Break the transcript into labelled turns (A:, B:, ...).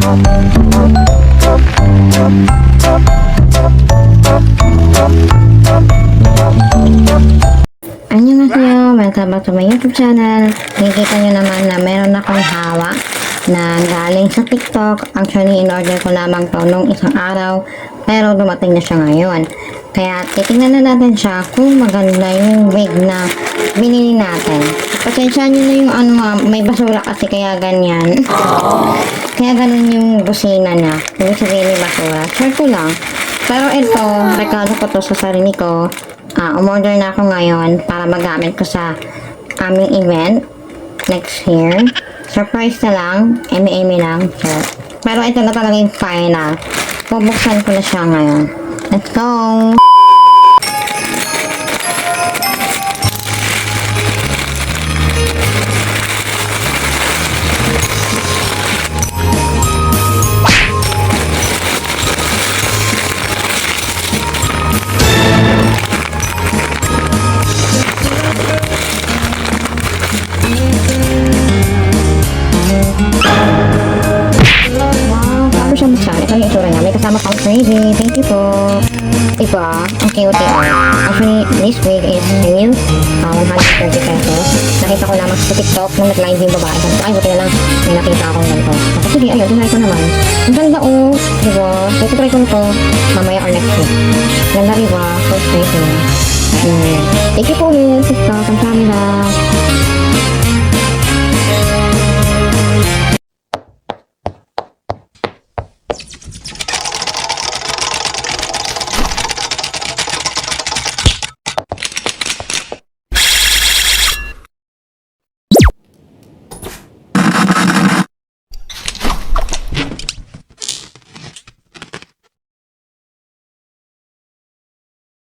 A: Annyeonghaseyo, welcome back to my YouTube channel. Nakikita nyo naman na meron akong hawak na galing sa TikTok. Actually, in-order ko lamang to nung isang araw, pero dumating na siya ngayon. Kaya titingnan na natin siya kung maganda yung wig na binili natin. Pasensya nyo na yung may basura kasi kaya ganyan. Kaya ganun yung busina niya. Ibig sabihin may basura. Share ko lang. Pero ito, regalo ko to sa sarili ko. Umorder na ako ngayon para magamit ko sa aming event next year. Surprise na lang. Eme-eme lang. Sure. Pero ito na talaga yung final. Bubuksan ko na siya ngayon. Let's go! Siya buksan. Ito yung itsura niya. May kasama pang crazy. Thank you po. Diba? Ang cute yan. Actually, this wig is new. 120 pesos. Nakita ko lamang sa TikTok nung nag-live yung babae. Sabi ko, ay, buti na lang may nakita akong ganito. Kasi sige, ayun, tinry ko naman. Ang ganda diba? So, try ko nito mamaya or next week. Ganda diba? First place yun. Thank you po, TikTok. Ang camera.